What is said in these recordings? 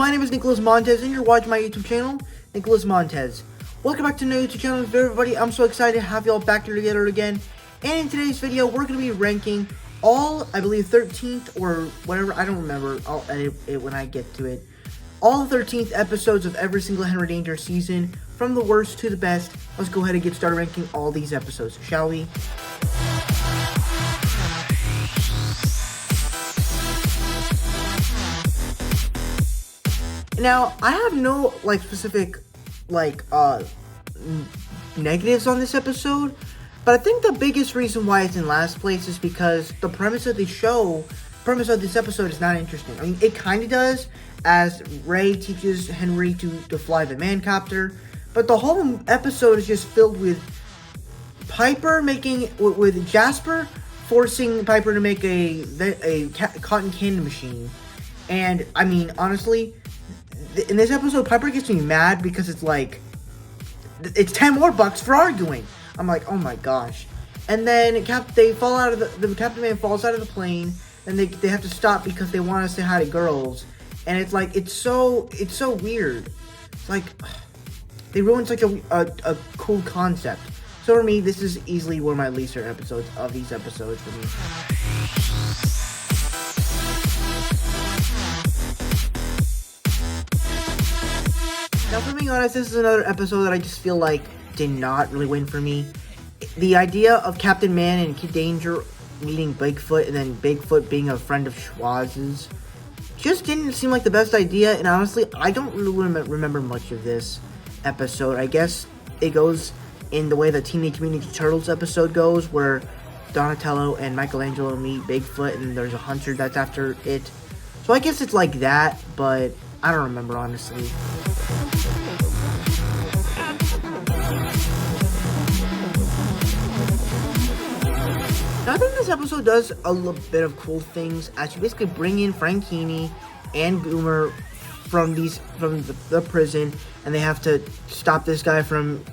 my name is Nicholas Montez, and you're watching my YouTube channel, Nicholas Montez. Welcome back to my YouTube channel, everybody. I'm so excited to have y'all back here together again. And in today's video, we're going to be ranking all, I believe, 13th or whatever, I don't remember. I'll edit it when I get to it. All 13th episodes of every single Henry Danger season, from the worst to the best. Let's go ahead and get started ranking all these episodes, shall we? Now, I have no, specific, negatives on this episode, but I think the biggest reason why it's in last place is because the premise of this episode is not interesting. I mean, it kind of does, as Ray teaches Henry to fly the man copter, but the whole episode is just filled with with Jasper forcing Piper to make a cotton candy machine. And, I mean, honestly, in this episode, Piper gets me mad because it's like, it's 10 more bucks for arguing. I'm like, oh my gosh. And then they fall out of the Captain Man falls out of the plane, and they have to stop because they want to say hi to girls. And it's like, it's so weird. It's like, they ruined such a cool concept. So for me, this is easily one of my least favorite episodes of these episodes for me. Now, for being honest, this is another episode that I just feel like did not really win for me. The idea of Captain Man and Kid Danger meeting Bigfoot and then Bigfoot being a friend of Schwaz's just didn't seem like the best idea, and honestly, I don't really remember much of this episode. I guess it goes in the way the Teenage Mutant Ninja Turtles episode goes, where Donatello and Michelangelo meet Bigfoot and there's a hunter that's after it. So I guess it's like that, but I don't remember, honestly. Now, I think this episode does a little bit of cool things, as you basically bring in Man Kini and Boomer from the prison, and they have to stop this guy from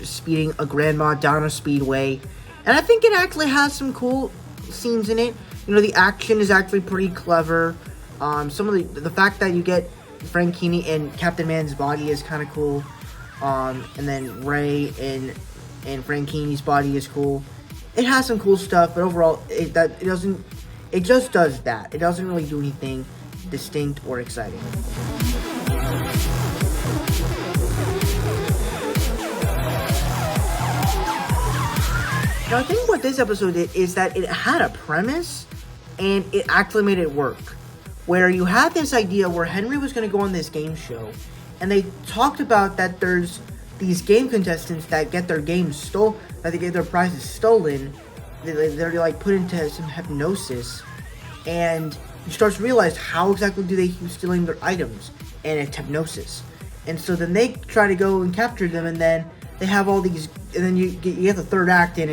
speeding a grandma down a speedway. And I think it actually has some cool scenes in it. You know, the action is actually pretty clever. Some of the fact that you get Man Kini and Captain Man's body is kind of cool. And then Ray and Man Kini's body is cool. It has some cool stuff, but overall, it just does that. It doesn't really do anything distinct or exciting. Now, I think what this episode did is that it had a premise, and it actually made it work. Where you had this idea where Henry was going to go on this game show, and they talked about that there's these game contestants that get their games stolen, that they get their prizes stolen. They're like put into some hypnosis, and you start to realize how exactly do they keep stealing their items, and it's hypnosis. And so then they try to go and capture them, and then they have all these, and then you get the third act, and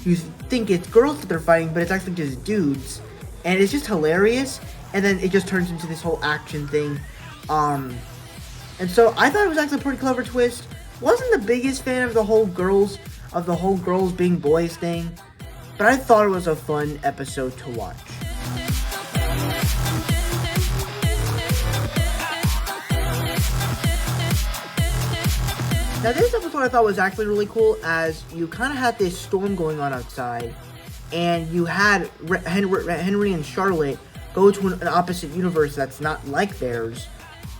you think it's girls that they're fighting, but it's actually just dudes, and it's just hilarious. And then it just turns into this whole action thing. And so I thought it was actually a pretty clever twist. Wasn't the biggest fan of the whole girls being boys thing, but I thought it was a fun episode to watch. Now, this episode I thought was actually really cool, as you kind of had this storm going on outside, and you had Henry and Charlotte go to an opposite universe that's not like theirs,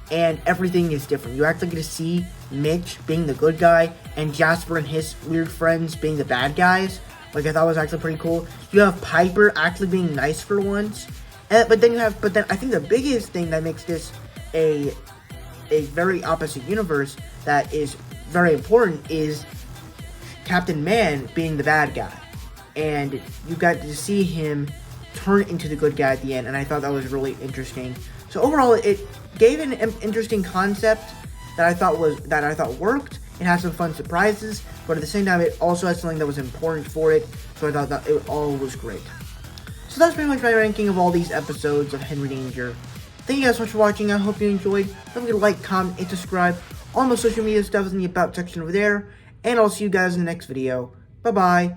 and everything is different. You actually get to see Mitch being the good guy, and Jasper and his weird friends being the bad guys. I thought was actually pretty cool. You have Piper actually being nice for once, but then I think the biggest thing that makes this a very opposite universe that is very important is Captain Man being the bad guy, and you got to see him turn into the good guy at the end, and I thought that was really interesting. So overall, it gave an interesting concept that I thought worked. It had some fun surprises, but at the same time, it also had something that was important for it. So I thought that it all was great. So that's pretty much my ranking of all these episodes of Henry Danger. Thank you guys so much for watching. I hope you enjoyed. Don't forget to like, comment, and subscribe. All my social media stuff is in the About section over there. And I'll see you guys in the next video. Bye-bye.